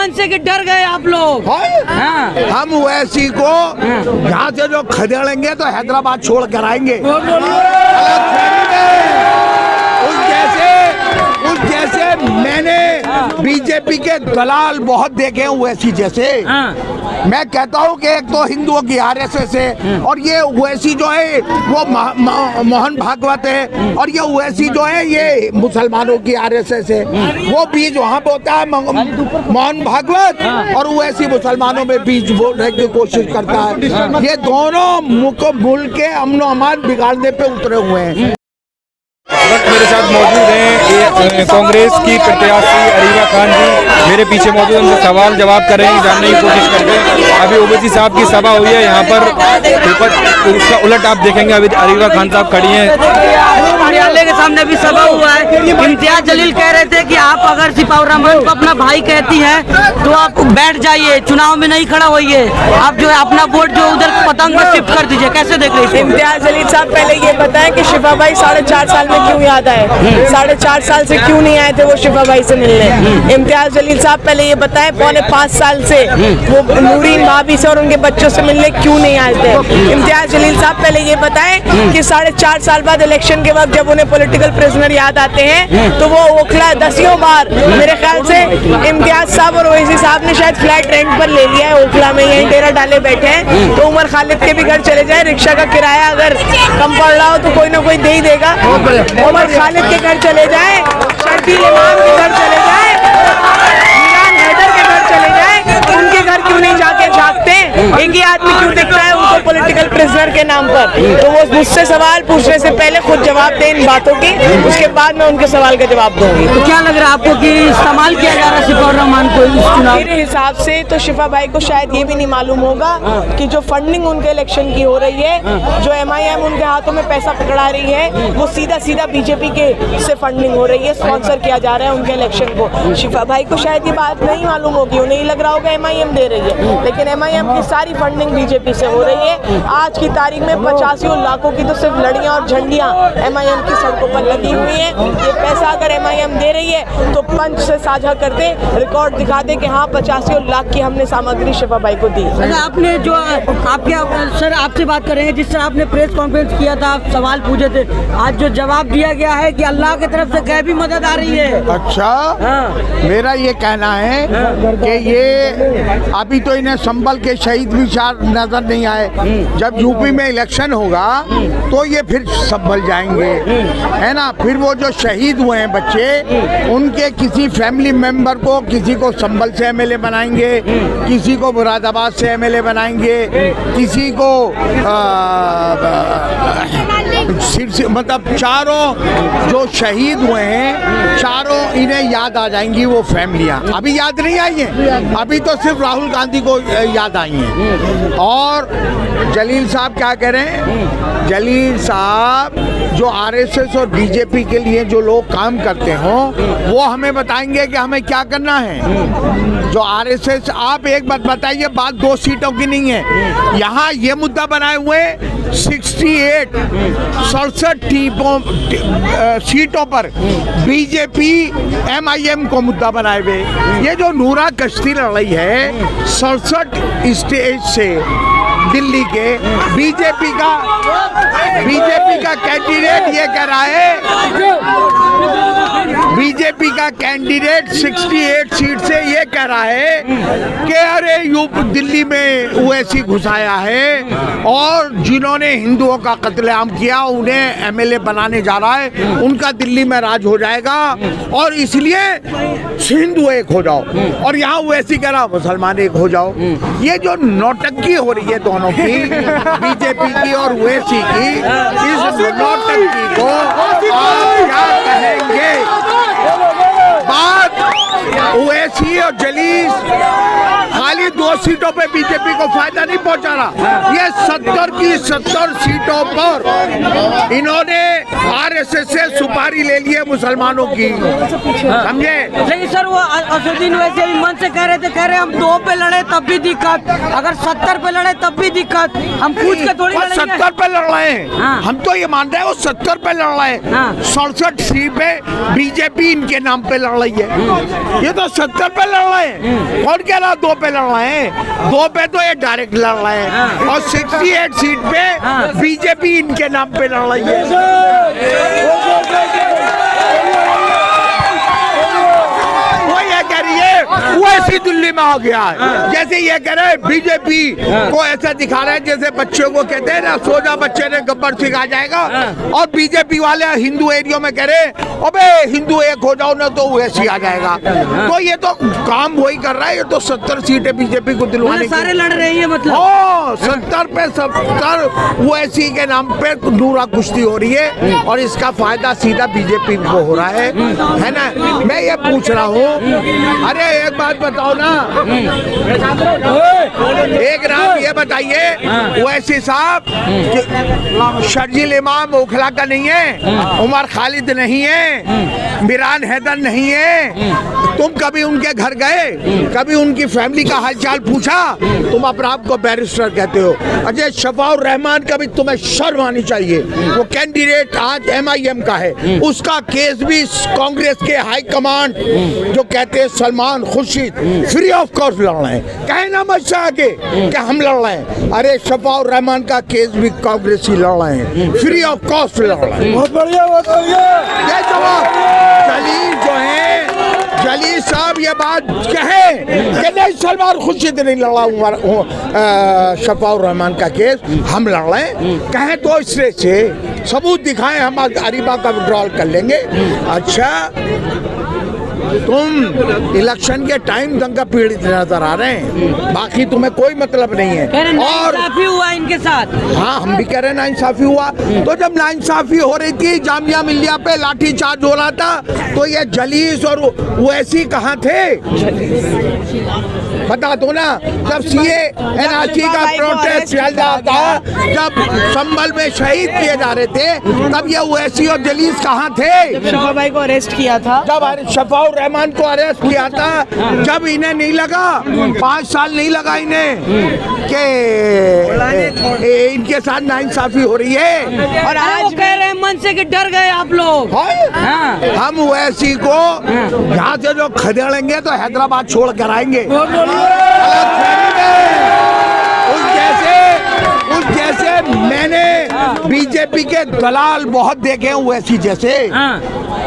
मन से कि डर गए आप लोग? हाँ। हम ओवैसी को यहाँ से जो खदेड़ेंगे तो हैदराबाद छोड़ कर आएंगे। उस जैसे मैंने बीजेपी के दलाल बहुत देखे हैं ओवैसी जैसे। मैं कहता हूँ कि एक तो हिंदुओं की आरएसएस है और ये ओवैसी जो है वो मोहन भागवत है, और ये ओवैसी जो है ये मुसलमानों की आरएसएस है। वो बीज वहाँ पे होता है मोहन भागवत, और ओवैसी मुसलमानों में बीज बोलने की कोशिश करता है। ये दोनों मुल्क के अमन अमान बिगाड़ने पे उतरे हुए हैं। मेरे साथ मौजूद हैं कांग्रेस की प्रत्याशी अरीवा खान जी, मेरे पीछे मौजूद, उनसे सवाल जवाब कर रहे हैं, जानने की कोशिश करके। अभी ओवैसी साहब की सभा हुई है यहाँ पर, उसका उलट आप देखेंगे अभी अरीवा खान साहब खड़ी हैं। कार्यालय के सामने भी सभा हुआ है। इम्तियाज जलील कह रहे थे कि आप अगर सिपाही रहमान को अपना भाई कहती हैं तो आप बैठ जाइए, चुनाव में नहीं खड़ा होइए, आप जो है अपना वोट जो उधर पतंग में शिफ्ट कर दीजिए। कैसे देख रहे हैं? इम्तियाज जलील साहब पहले ये बताएं कि शिफा भाई 4.5 साल में क्यों याद आए? 4.5 साल से क्यों नहीं आए थे वो शिफा भाई से मिलने? इम्तियाज जलील साहब पहले ये बताएं 4.25 साल से वो नूरीन भाभी से और उनके बच्चों से मिलने क्यों नहीं आए थे? इम्तियाज जलील साहब पहले ये बताएं कि 4.5 साल बाद इलेक्शन के वक्त जब उन्हें पॉलिटिकल प्रिजनर याद आते हैं तो वो ओखला 10 बार, मेरे ख्याल से इम्तियाज साहब और ओवैसी साहब ने शायद फ्लैट रेंट पर ले लिया है ओखला में, यहीं डेरा डाले बैठे हैं। तो उमर खालिद के भी घर चले जाए, रिक्शा का किराया अगर कम पड़ रहा हो तो कोई ना कोई दे ही देगा। उमर खालिद के घर चले जाए, शर्जील इमाम के घर चले जाए, मीरान हैदर के घर चले जाए, उनके घर क्यों नहीं जाके झांकते? एक ही आदमी क्यों दिखता है उनको पॉलिटिकल प्रिजनर के नाम पर? तो वो मुझसे सवाल पूछने से पहले खुद जवाब दें इन बातों की, उसके बाद मैं उनके सवाल का जवाब दूंगी। तो क्या लग रहा है आपको कि इस्तेमाल किया जा रहा है सिपाही रहमान को इस चुनाव? मेरे हिसाब से तो शिफा भाई को शायद ये भी नहीं मालूम होगा कि जो फंडिंग उनके इलेक्शन की हो रही है, जो MIM उनके हाथों में पैसा पकड़ा रही है, वो सीधा बीजेपी के से फंडिंग हो रही है, स्पॉन्सर किया जा रहा है उनके इलेक्शन को। शिफा भाई को शायद ये बात नहीं मालूम होगी, उन्हें ही लग रहा होगा MIM दे रही है, लेकिन MIM की सारी फंडिंग बीजेपी से हो रही है। आज की तारीख में 85 लाखों की तो सिर्फ लड़ियां और झंडियां MIM की सड़कों पर लगी हुई हैं। ये पैसा अगर MIM दे रही है तो पंच से साझा कर दे, रिकॉर्ड दिखा दे कि हाँ 85 लाख की हमने सामग्री शिफा भाई को दी। आपने जो आपके सर आपसे बात करेंगे, जिस तरह आपने प्रेस कॉन्फ्रेंस किया था, आप सवाल पूछे थे, आज जो जवाब दिया गया है कि अल्लाह की तरफ से गैबी मदद आ रही है। अच्छा, मेरा ये कहना है कि ये अभी तो इन्हें संभल के शहीद भी नजर नहीं आए, जब यूपी में इलेक्शन होगा तो ये फिर संभल जाएंगे, है ना। फिर वो जो शहीद हुए हैं बच्चे, उनके किसी फैमिली मेंबर को, किसी को संभल से MLA बनाएंगे, किसी को मुरादाबाद से MLA बनाएंगे, किसी को मतलब चारों जो शहीद हुए हैं चारों इन्हें याद आ जाएंगी वो फैमिलियां। अभी याद नहीं आई हैं, अभी तो सिर्फ राहुल गांधी को याद आई हैं। और जलील साहब क्या कह रहे हैं? जलील साहब जो RSS और बीजेपी के लिए जो लोग काम करते हों वो हमें बताएंगे कि हमें क्या करना है। जो RSS, आप एक बात बताइए, बात 2 सीटों की नहीं है। यहाँ ये मुद्दा बनाए हुए 67 सीटों पर बीजेपी MIM को मुद्दा बनाए हुए। ये जो नूरा कश्ती लड़ाई है 67 स्टेट से दिल्ली के, बीजेपी का कैंडिडेट ये कह रहा है, बीजेपी का कैंडिडेट 68 सीट से ये कह रहा है कि अरे दिल्ली में ओवैसी घुसाया है और जिन्होंने हिंदुओं का कत्लेआम किया उन्हें MLA बनाने जा रहा है, उनका दिल्ली में राज हो जाएगा और इसलिए हिंदू एक हो जाओ, और यहाँ ओवैसी कह रहा मुसलमान एक हो जाओ। ये जो नौटंकी हो रही है दोनों की, बीजेपी की और ओवैसी की, इस नौटंकी को आप क्या कहेंगे? बात ओवैसी और जलील खाली 2 2 सीटों पे बीजेपी को फायदा नहीं पहुंचा रहा। ये 70 की 70 सीटों पर इन्होंने आरएसएस से सुपारी ले ली है मुसलमानों की, समझे? लेकिन सर वो असदुद्दीन वैसे भी मन से कह रहे हम 2 पे लड़े तब भी दिक्कत, अगर 70 पे लड़े तब भी दिक्कत, हम पूछ के थोड़ी लड़ेंगे। 70 पे लड़ रहे हैं। हाँ। हम तो ये मान रहे हैं वो 70 पे लड़ रहे हैं। हाँ। 67 सीट पे बीजेपी इनके नाम पे लड़ रही है। ये तो 70 पे लड़ रहे हैं। कौन कह रहा 2 पे लड़ रहे हैं? 2 पे तो ये डायरेक्ट लड़ रहे हैं। हाँ। और 68 सीट पे बीजेपी इनके नाम पे लड़ रही है। वो ये कह रही है वो ऐसी दिल्ली में आ गया है, जैसे ये कह रहे हैं बीजेपी को ऐसा दिखा रहे हैं जैसे बच्चों को कहते हैं ना सोजा बच्चे ने गब्बर सिखा जाएगा, और बीजेपी वाले हिंदू एरिया में कह रहे अबे हिंदू एक हो जाओ ना तो वैसी आ जाएगा। तो ये तो काम वही कर रहा है। ये तो 70 सीटें बीजेपी को दिलवाने सारे लड़ रहे हैं मतलब। 70 पे 70 वैसी के नाम पे दूरा कुश्ती हो रही है, और इसका फायदा सीधा बीजेपी को हो रहा है ना? मैं ये पूछ रहा हूँ, अरे एक बात बताओ ना, एक नाम ये बताइए वैसी साहब शर्जील इमाम ओखला का नहीं है, उमर खालिद नहीं है, मिरान हैदर नहीं है। तुम कभी उनके घर गए, कभी उनकी फैमिली का हालचाल पूछा? तुम अपने आप को बैरिस्टर कहते हो। अजय शफाउर रहमान का भी तुम्हें शर्म आनी चाहिए। वो कैंडिडेट आज MIM का है, उसका केस भी कांग्रेस के हाई कमांड जो कहते हैं Salman Khurshid free of cost लड़ रहे हैं। कहे ना मत आके कि हम लड़ रहे हैं। अरे शफाउर रहमान का केस भी कांग्रेस ही लड़ रहे हैं, फ्री ऑफ कॉस्ट लड़ रहे हैं। बहुत बढ़िया, बहुत बढ़िया। ये जवाब जलील जो है, जलील साहब ये बात कहे कि नहीं सलमान खुर्शीद नहीं लड़ा शफाउर रहमान का केस, हम लड़ रहे हैं, कहें तो इससे सबूत दिखाएं, हम अरीबा का विड्रॉल कर लेंगे। अच्छा, तुम इलेक्शन के टाइम दंगा पीड़ित नजर आ रहे हैं, बाकी तुम्हें कोई मतलब नहीं है। और नाइंसाफी हुआ इनके साथ। हाँ, हम भी कह रहे हैं नाइंसाफी हुआ। तो जब नाइंसाफी हो रही थी, जामिया मिल्लिया पे लाठी चार्ज हो रहा था, तो ये जलीस और वैसी कहाँ थे? बता दो ना। जब CA NRC का प्रोटेस्ट चल रहा था, जब संभल में शहीद किए जा रहे थे, तब ये वैसी और जलीस कहाँ थे? शफा भाई को अरेस्ट किया था। जब शफाउर रहमान को अरेस्ट किया था, जब इन्हें नहीं लगा, 5 साल नहीं लगा इन्हें कि इनके साथ नाइंसाफी हो रही है। और आज वो कह रहे हैं मन से कि डर गए आप लोग। हाँ। हम वैसी को यहाँ से जो खदेड़ेंगे तो हैदराबाद छोड़ कर आएंगे। उस जैसे मैंने बीजेपी के दलाल बहुत देखे हैं वैसी जैसे।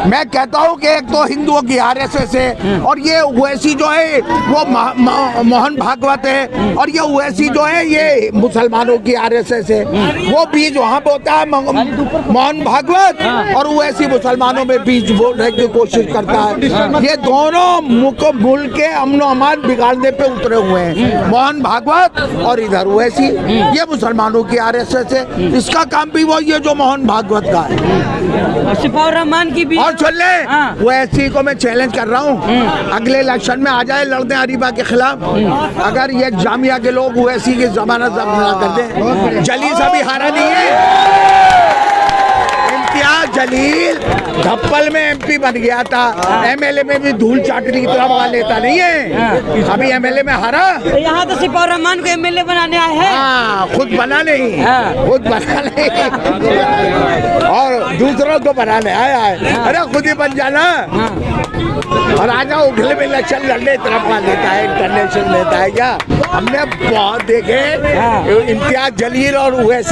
मैं कहता हूँ कि एक तो हिंदुओं की RSS है, और ये वैसी जो है वो मोहन भागवत है, और ये वैसी जो है ये मुसलमानों की RSS है। वो बीज वहाँ पे होता है मोहन भागवत, और वैसी मुसलमानों में बीज बोलने की कोशिश करता है। ये दोनों मुल्क के अमन अमान बिगाड़ने पे उतरे हुए हैं, मोहन भागवत और इधर वैसी। ये मुसलमानों की RSS है, इसका काम भी वही है जो मोहन भागवत का है। शफाउर रहमान की भी। और सुन ले, वो ऐसी को मैं चैलेंज कर रहा हूँ, अगले इलेक्शन में आ जाए लड़ने अरीबा के खिलाफ। अगर ये जामिया के लोग वो ऐसी की जमानत जब्त ना कर दें। जलील अभी हारा नहीं है। इम्तियाज जलील धप्पल में MP बन गया था, MLA में भी धूल चाटने की तरह बना लेता नहीं है। अभी MLA में हारा। तो यहाँ तो शफाउर रहमान को MLA बनाने आए हैं। हाँ, खुद बना नहीं, खुद बना नहीं, और दूसरों को बनाने आया है। अरे खुद ही बन जाना, और आजा उगले में इलेक्शन लड़ने तरफ लेता है, इंटरनेशनल लेता है क्या? हमने बहुत देखे इम्तियाज जलील और वैसे